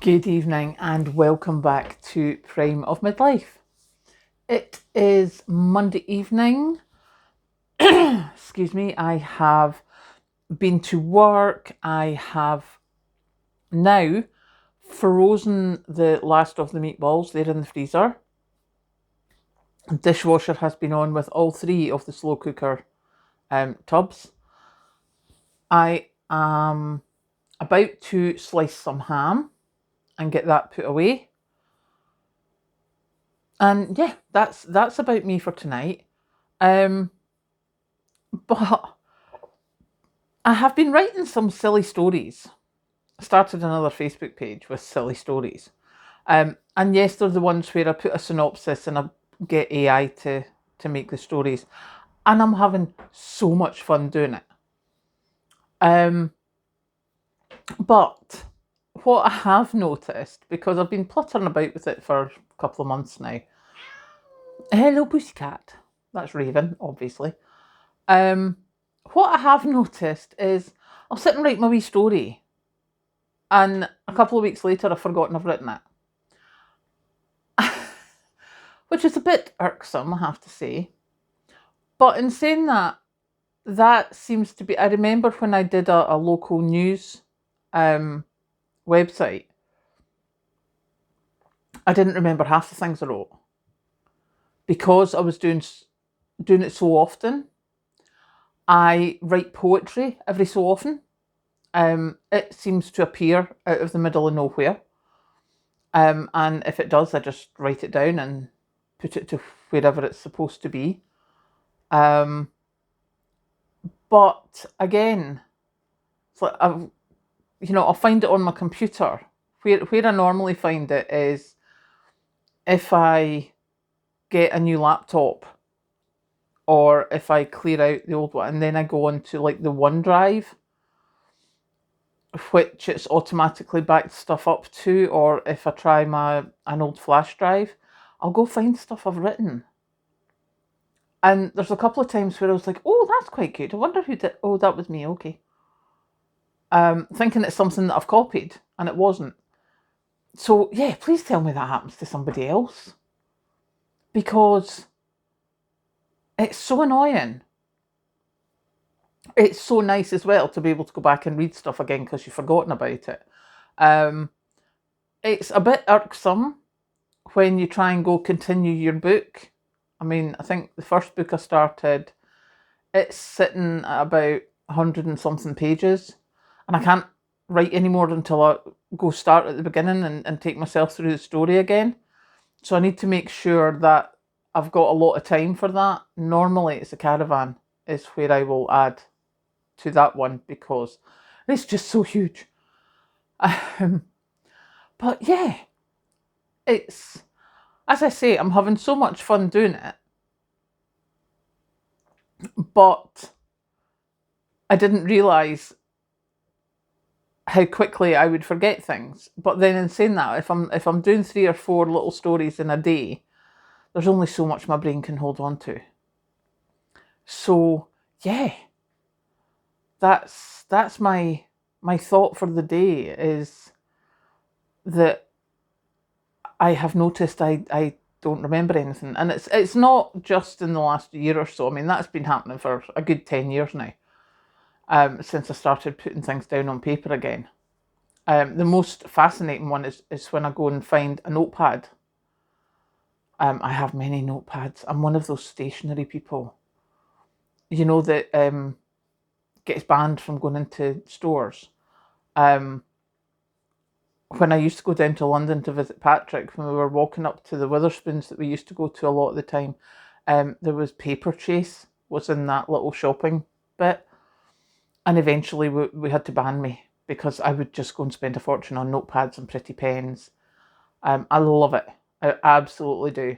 Good evening and welcome back to Prime of Midlife. It is Monday evening. Excuse me, I have been to work. I have now frozen the last of the meatballs. They're in the freezer. The dishwasher has been on with all three of the slow cooker tubs. I am about to slice some ham and get that put away. And yeah, that's about me for tonight. But I have been writing some silly stories. I started another Facebook page with silly stories. And yes, they're the ones where I put a synopsis and I get AI to make the stories. And I'm having so much fun doing it. But what I have noticed, because I've been pluttering about with it for a couple of months now. Hello, pussycat. That's Raven, obviously. What I have noticed is I'll sit and write my wee story, and a couple of weeks later I've forgotten I've written it. Which is a bit irksome, I have to say. But in saying that, that seems to be... I remember when I did a local news website, I didn't remember half the things I wrote. Because I was doing it so often. I write poetry every so often. It seems to appear out of the middle of nowhere. And if it does, I just write it down and put it to wherever it's supposed to be. But again, it's like I'll find it on my computer. Where I normally find it is if I get a new laptop or if I clear out the old one and then I go onto like the OneDrive, which it's automatically backed stuff up to, or if I try an old flash drive, I'll go find stuff I've written. And there's a couple of times where I was like, oh, that's quite good. I wonder who did... Oh, that was me, okay. Thinking it's something that I've copied, and it wasn't. So, yeah, please tell me that happens to somebody else. Because it's so annoying. It's so nice as well to be able to go back and read stuff again because you've forgotten about it. It's a bit irksome when you try and go continue your book. I mean, I think the first book I started, it's sitting at about 100 and something pages, and I can't write anymore until I go start at the beginning and take myself through the story again. So I need to make sure that I've got a lot of time for that. Normally it's a caravan is where I will add to that one because it's just so huge. But yeah, it's, as I say, I'm having so much fun doing it. But I didn't realise how quickly I would forget things. But then in saying that, if I'm doing 3 or 4 little stories in a day, there's only so much my brain can hold on to. So yeah, that's my thought for the day, is that I have noticed I don't remember anything. And it's not just in the last year or so. I mean, that's been happening for a good 10 years now, since I started putting things down on paper again. The most fascinating one is when I go and find a notepad. I have many notepads. I'm one of those stationery people, that gets banned from going into stores. When I used to go down to London to visit Patrick, when we were walking up to the Witherspoons that we used to go to a lot of the time, there was Paper Chase was in that little shopping bit. And eventually we had to ban me because I would just go and spend a fortune on notepads and pretty pens. I love it. I absolutely do.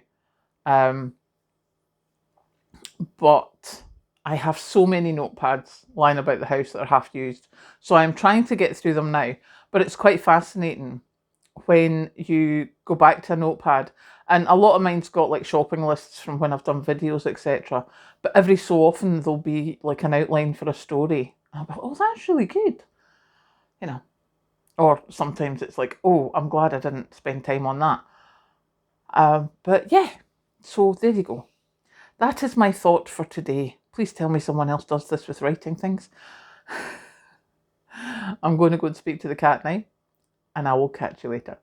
But I have so many notepads lying about the house that are half used. So I'm trying to get through them now. But it's quite fascinating when you go back to a notepad. And a lot of mine's got like shopping lists from when I've done videos, etc. But every so often there'll be like an outline for a story. And I'll be like, oh, that's really good. Or sometimes it's like, oh, I'm glad I didn't spend time on that. But yeah, so there you go. That is my thought for today. Please tell me someone else does this with writing things. I'm going to go and speak to the cat now, and I will catch you later.